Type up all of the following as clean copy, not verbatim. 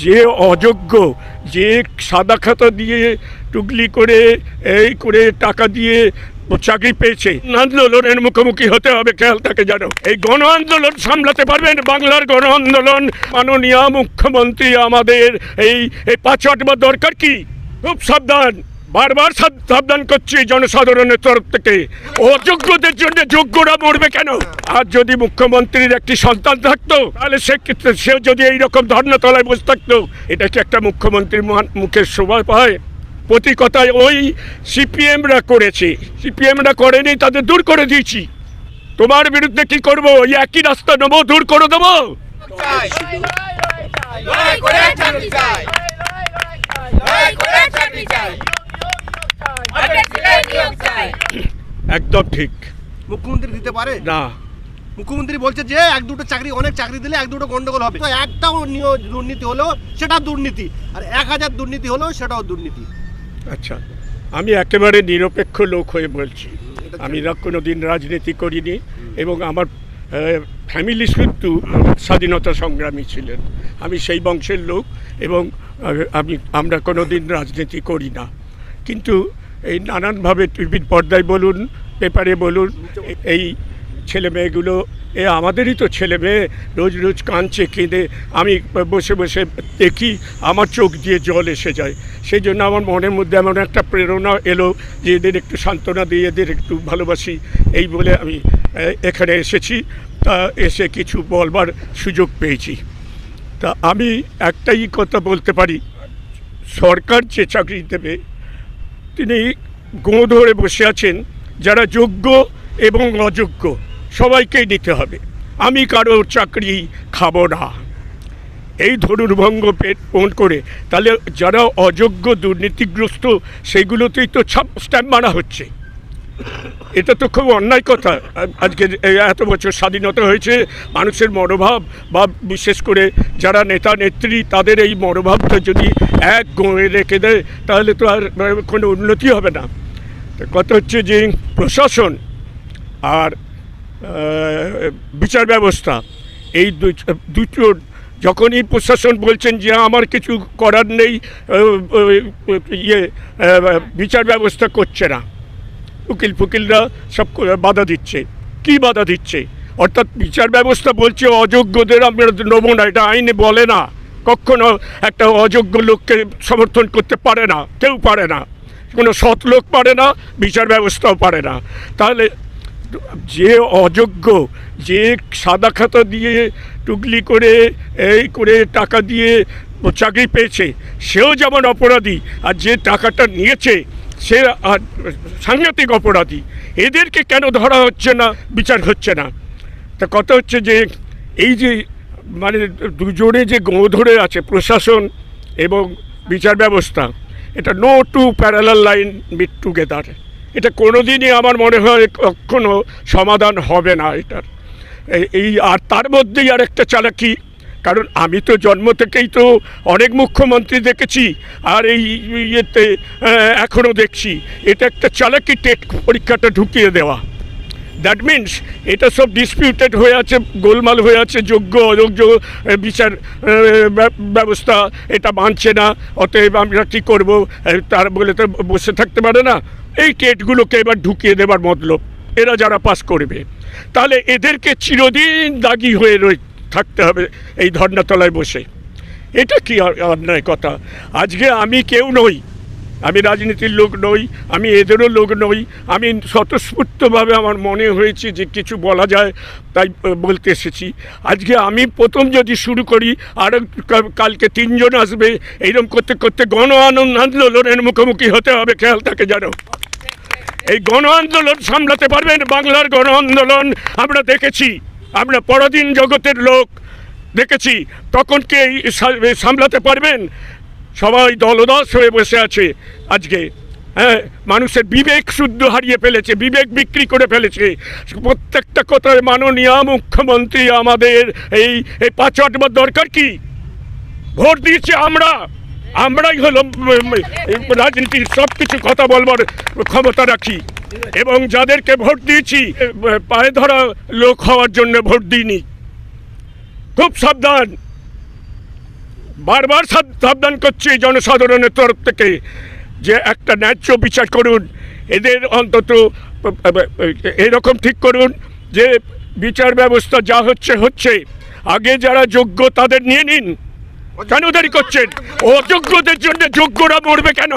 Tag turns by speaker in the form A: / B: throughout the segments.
A: যে অযোগ্য, যে সাদা খাতা দিয়ে টুকলি করে এই করে টাকা দিয়ে চাকরি পেয়েছে, আন্দোলনের মুখোমুখি হতে হবে, খেয়াল থাকে যেন। এই গণ আন্দোলন সামলাতে পারবেন? বাংলার গণ আন্দোলন মাননীয় মুখ্যমন্ত্রী আমাদের এই 5 আটবার দরকার কি? খুব সাবধান, বারবার সাবধান করছি জনসাধারণের তরফ থেকে। অযোগ্যদের জন্য যোগ্যরা মরবে কেন? আর যদি মুখ্যমন্ত্রীর একটি সন্তান থাকতো, তাহলে সে যদি এইরকম ধর্ণাতলায় বসে থাকতো, এটা কি একটা মুখ্যমন্ত্রীর মুখের শোভা পায়? প্রতি কথায় ওই সিপিএমরা করেছে, সিপিএমরা করেনি, তাদের দূর করে দিয়েছি। তোমার বিরুদ্ধে কি করবো? ওই একই রাস্তা নেবো, দূর করে দেবো। একদম ঠিক।
B: মুখ্যমন্ত্রী দিতে পারে
A: না,
B: মুখ্যমন্ত্রী বলছে যে এক দুটো চাকরি, অনেক চাকরি দিলে এক দুটো গন্ডগোল হবে, তো একটাও দুর্নীতি হলেও সেটা দুর্নীতি, আর 1000 দুর্নীতি হলেও সেটাও দুর্নীতি।
A: আচ্ছা, আমি একেবারে নিরপেক্ষ লোক হয়ে বলছি, আমি কোনোদিন রাজনীতি করিনি এবং আমার ফ্যামিলি শুধু স্বাধীনতা সংগ্রামী ছিলেন, আমি সেই বংশের লোক এবং আমরা কোনোদিন রাজনীতি করি না। কিন্তু এই নানানভাবে টিভির পর্দায় বলুন, পেপারে বলুন, এই ছেলে মেয়েগুলো আমাদেরই তো ছেলে মেয়ে, রোজ রোজ কাঁদছে, কেঁদে আমি বসে বসে দেখি, আমার চোখ দিয়ে জল এসে যায়। সেই জন্য আমার মনের মধ্যে এমন একটা প্রেরণা এলো যে এদের একটু সান্ত্বনা দিয়ে এদের একটু ভালোবাসি, এই বলে আমি এখানে এসেছি। তা এসে কিছু বলবার সুযোগ পেয়েছি। তা আমি একটাই কথা বলতে পারি, সরকার যে চাকরি দেবে তিনি গোঁ ধরে বসে আছেন, যারা যোগ্য এবং অযোগ্য সবাইকেই দিতে হবে। আমি কারোর চাকরি খাবো না, এই ধনুর্ভঙ্গ পণ করে। তাহলে যারা অযোগ্য দুর্নীতিগ্রস্ত সেইগুলোতেই তো স্ট্যাম্প মারা হচ্ছে, এটা তো খুব অন্যায় কথা। আজকে এত বছর স্বাধীনতা হয়েছে, মানুষের মনোভাব বা বিশেষ করে যারা নেতা নেত্রী তাদের এই মনোভাবটা যদি এক গোঁয়ে রেখে দেয় তাহলে তো আর কোনো উন্নতি হবে না। কথা হচ্ছে যে প্রশাসন আর বিচার ব্যবস্থা, এই দুটো যখনই প্রশাসন বলছেন যে আমার কিছু করার নেই, বিচার ব্যবস্থা করছে না, উকিলরা সব বাধা দিচ্ছে। কি বাধা দিচ্ছে? অর্থাৎ বিচার ব্যবস্থা বলছে অযোগ্যদের আমরা নেবো না, এটা আইনে বলে না। কখনো একটা অযোগ্য লোককে সমর্থন করতে পারে না, কেউ পারে না, কোনো সৎ লোক পারে না, বিচার ব্যবস্থাও পারে না। তাহলে যে অযোগ্য, যে সাদা খাতা দিয়ে টুকলি করে এই করে টাকা দিয়ে চাকরি পেয়েছে, সেও যেমন অপরাধী, আর যে টাকাটা নিয়েছে সে সাংঘাতিক অপরাধী। এদেরকে কেন ধরা হচ্ছে না, বিচার হচ্ছে না? তা কথা হচ্ছে যে এই যে মানে দুজনে যে গোঁ ধরে আছে প্রশাসন এবং বিচার ব্যবস্থা, এটা no two parallel line meet together, এটা কোনোদিনই আমার মনে হয় কখনো সমাধান হবে না এটার। এই আর তার মধ্যেই আর একটা চালাকি, কারণ আমি তো জন্ম থেকেই তো অনেক মুখ্যমন্ত্রী দেখেছি, আর এই ইয়েতে এখনও দেখছি, এটা একটা চালাকি টেট পরীক্ষাটা ঢুকিয়ে দেওয়া। দ্যাট মিনস এটা সব ডিসপিউটেড হয়ে আছে, গোলমাল হয়ে আছে, যোগ্য অযোগ্য বিচার ব্যবস্থা এটা মানছে না, অতএব আমরা কী করবো, তার বলে তো বসে থাকতে পারে না। এই টেটগুলোকে এবার ঢুকিয়ে দেবার মতলব, এরা যারা পাস করবে তাহলে এদেরকে চিরদিন দাগি হয়ে থাকতে হবে এই ধর্নাতলায় বসে। এটা কি অন্যায় কথা? আজকে আমি কেউ নই, আমি রাজনীতির লোক নই, আমি এদেরও লোক নই, আমি স্বতঃস্ফূর্তভাবে আমার মনে হয়েছে যে কিছু বলা যায় তাই বলতে এসেছি। আজকে আমি প্রথম যদি শুরু করি, আর কালকে 3 জন আসবে, এইরকম করতে করতে গণ আন্দোলনের মুখোমুখি হতে হবে, খেয়াল থাকে যেন। এই গণ আন্দোলন সামলাতে পারবেন? বাংলার গণ আন্দোলন আমরা দেখেছি, আমরা পরাধীন জগতের লোক দেখেছি, তখন কে সামলাতে পারবেন? সবাই দলদাস হয়ে বসে আছে আজকে। হ্যাঁ, মানুষের বিবেক শুদ্ধ হারিয়ে ফেলেছে, বিবেক বিক্রি করে ফেলেছে। প্রত্যেকটা কথায় মাননীয় মুখ্যমন্ত্রী আমাদের এই 5 আটবার দরকার কি? ভোট দিয়েছি আমরাই হলো রাজনীতির সব কিছু কথা বলবার ক্ষমতা রাখি, এবং যাদেরকে ভোট দিয়েছি পায়ে ধরা লোক হওয়ার জন্য ভোট দিইনি। খুব সাবধান, বারবার সাবধান করছি জনসাধারণের তরফ থেকে যে একটা ন্যায্য বিচার করুন, এদের অন্তত এরকম ঠিক করুন যে বিচার ব্যবস্থা যা হচ্ছে আগে যারা যোগ্য তাদের নিয়ে নিন। কেন দেরি করছেন? অযোগ্যদের জন্য যোগ্যরা মরবে কেন?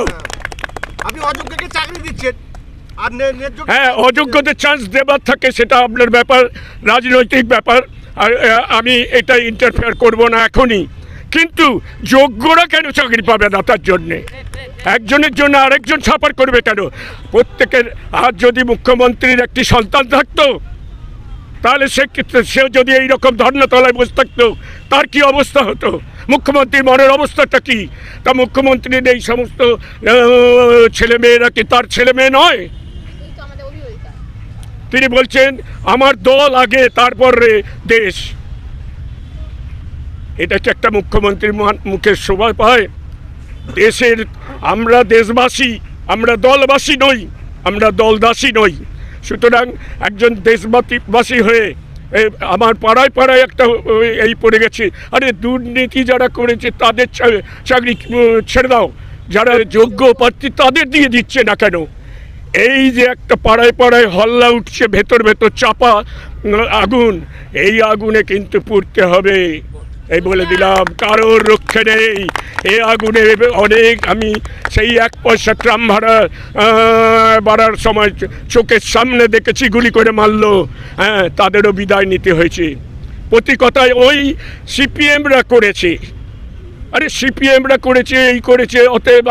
B: আপনি অযোগ্যকে চাকরি দিচ্ছেন আর
A: হ্যাঁ, অযোগ্যদের চান্স দেবার থাকে, সেটা আপনার ব্যাপার, রাজনৈতিক ব্যাপার, আর আমি এটা ইন্টারফেয়ার করব না এখনই। কিন্তু যোগ্যরা কেন চাকরি পাবে না? তার জন্যে একজনের জন্য আরেকজন সাফার করবে কেন? প্রত্যেকের, আর যদি মুখ্যমন্ত্রীর একটি সন্তান থাকতো তাহলে সে যদি এইরকম ধর্ণাতলায় বসে থাকতো তার কি অবস্থা হতো? মুখ্যমন্ত্রীর মনের অবস্থাটা কি? তা মুখ্যমন্ত্রীর এই সমস্ত ছেলেমেয়েরা কি তার ছেলে মেয়ে নয়? তিনি বলছেন আমার দল আগে, তারপরে দেশ। এটা কি একটা মুখ্যমন্ত্রীর মুখের শোভা পায়? দেশের, আমরা দেশবাসী, আমরা দলবাসী নই, আমরা দলদাসী নই। সুতরাং একজন দেশবাসী হয়ে আমার পাড়ায় পাড়ায় একটা এই পড়ে গেছে, আরে দুর্নীতি যারা করেছে তাদের চাকরি ছেড়ে দাও, যারা যোগ্য প্রার্থী তাদের দিয়ে দিচ্ছে না কেন? এই যে একটা পাড়ায় পাড়ায় হল্লা উঠছে, ভেতর ভেতর চাপা আগুন, এই আগুনে কিন্তু পুড়তে হবে, এই বলে দিলাম, কারোর রক্ষে নেই। এই আগুনে অনেক, আমি সেই 1 পয়সা ট্রাম ভাড়া বাড়ার সময় চোখের সামনে দেখেছি গুলি করে মারলো, হ্যাঁ, তাদেরও বিদায় নিতে হয়েছে। প্রতি কথায় ওই সিপিএমরা করেছে, আরে সিপিএমরা করেছে, এই করেছে, অতএব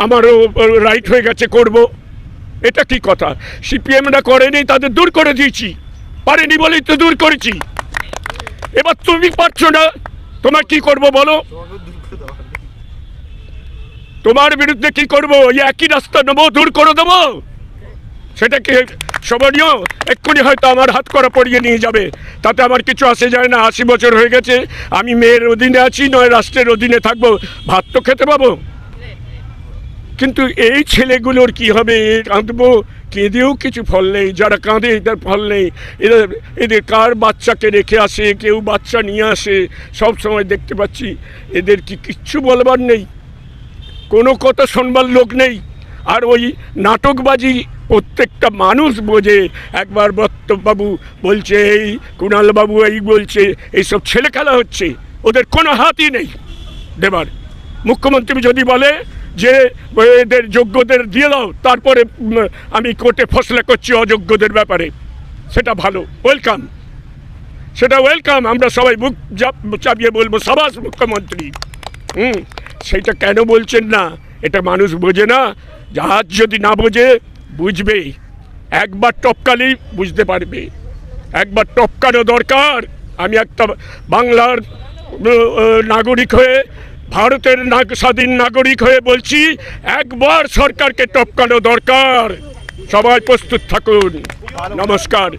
A: আমারও রাইট হয়ে গেছে করব, এটা কি কথা? সিপিএমরা করেনি, তাদের দূর করে দিয়েছি, পারেনি বলেই তো দূর করেছি। এবার তুমি পারছো না, তোমার কি করব বলো? তোমার বিরুদ্ধে কি করবো? এই একই রাস্তা নেবো, দূর করে দেবো? সেটা কি শোভনীয়? এক্ষুনি হয়তো আমার হাত করা পড়িয়ে নিয়ে যাবে, তাতে আমার কিছু আসে যায় না। 80 বছর হয়ে গেছে, আমি মেয়ের অধীনে আছি, নয় রাষ্ট্রের অধীনে থাকবো, ভাত তো খেতে পাবো। কিন্তু এই ছেলেগুলোর কি হবে? কাঁদবো, কেঁদেও কিছু ফল নেই, যারা কাঁদে এদের ফল নেই। এদের কার বাচ্চাকে রেখে আসে, কেউ বাচ্চা নিয়ে আসে, সব সময় দেখতে পাচ্ছি এদের কি কিচ্ছু বলবার নেই, কোনো কথা শোনবার লোক নেই। আর ওই নাটকবাজি প্রত্যেকটা মানুষ বোঝে। একবার বক্তব্যবাবু বলছে, এই কুণালবাবু এই বলছে, এইসব ছেলে খেলা হচ্ছে, ওদের কোনো হাতই নেই দেবার। মুখ্যমন্ত্রী যদি বলে যে এদের যোগ্যদের দিয়ে দাও, তারপরে আমি কোর্টে ফসলা করছি অযোগ্যদের ব্যাপারে, সেটা ভালো, ওয়েলকাম, সেটা ওয়েলকাম, আমরা সবাই মুখ চাপিয়ে বলবো সাবাস মুখ্যমন্ত্রী। সেইটা কেন বলছেন না? এটা মানুষ বোঝে না। জাহাজ যদি না বোঝে, বুঝবে, একবার টপকালি বুঝতে পারবে, একবার টপকানো দরকার। আমি একটা বাংলার নাগরিক হয়ে, ভারতের স্বাধীন নাগরিক হয়ে বলছি, একবার সরকারকে টপকানো দরকার। সবাই প্রস্তুত থাকুন। নমস্কার।